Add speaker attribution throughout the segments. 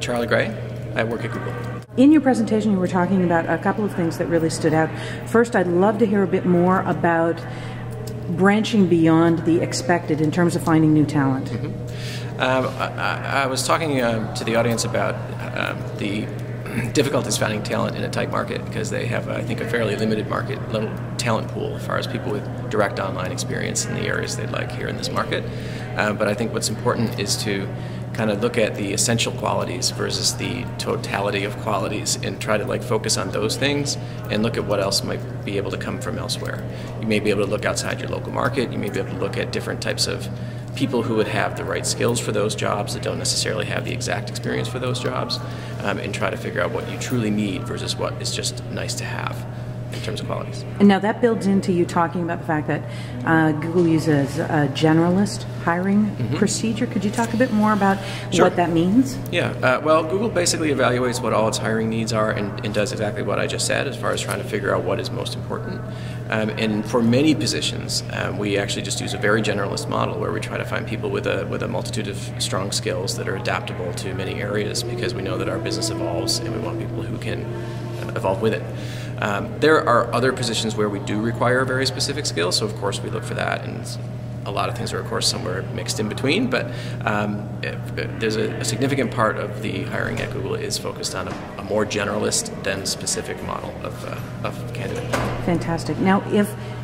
Speaker 1: Charlie Gray. I work at Google.
Speaker 2: In your presentation, you were talking about a couple of things that really stood out. First, I'd love to hear a bit more about branching beyond the expected in terms of finding new talent.
Speaker 1: I was talking to the audience about the difficulties finding talent in a tight market because they have, I think, a fairly limited little talent pool as far as people with direct online experience in the areas they'd like here in this market. But I think what's important is to kind of look at the essential qualities versus the totality of qualities and try to focus on those things and look at what else might be able to come from elsewhere. You may be able to look outside your local market. You may be able to look at different types of people who would have the right skills for those jobs that don't necessarily have the exact experience for those jobs, and try to figure out what you truly need versus what is just nice to have in terms of qualities.
Speaker 2: And now that builds into you talking about the fact that Google uses a generalist hiring procedure. Could you talk a bit more about what that means?
Speaker 1: Yeah, well, Google basically evaluates what all its hiring needs are and does exactly what I just said as far as trying to figure out what is most important. And for many positions, we actually just use a very generalist model where we try to find people with a multitude of strong skills that are adaptable to many areas because we know that our business evolves and we want people who can evolve with it. There are other positions where we do require very specific skills, so of course we look for that, and a lot of things are of course somewhere mixed in between, but there's a significant part of the hiring at Google is focused on a more generalist than specific model of candidate. Fantastic.
Speaker 2: Now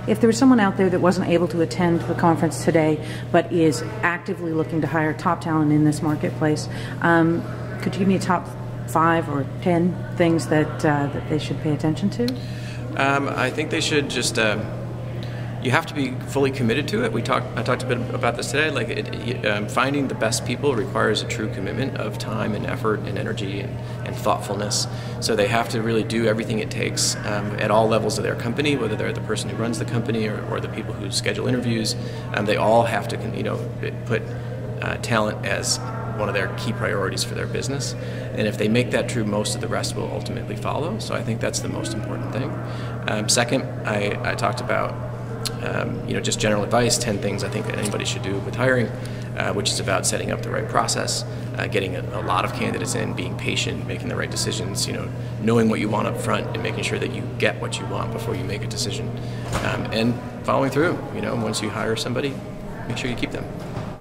Speaker 2: if there was someone out there that wasn't able to attend the conference today but is actively looking to hire top talent in this marketplace, could you give me a top 5 or 10 things that they should pay attention to?
Speaker 1: I think they should just, you have to be fully committed to it. I talked a bit about this today. Finding the best people requires a true commitment of time and effort and energy and thoughtfulness. So they have to really do everything it takes at all levels of their company, whether they're the person who runs the company or the people who schedule interviews. They all have to, put talent as one of their key priorities for their business, and if they make that true, most of the rest will ultimately follow. So I think that's the most important thing. Second, I talked about just general advice, 10 things I think that anybody should do with hiring, which is about setting up the right process, getting a lot of candidates in, being patient, making the right decisions, knowing what you want up front and making sure that you get what you want before you make a decision, and following through. Once you hire somebody, make sure you keep them.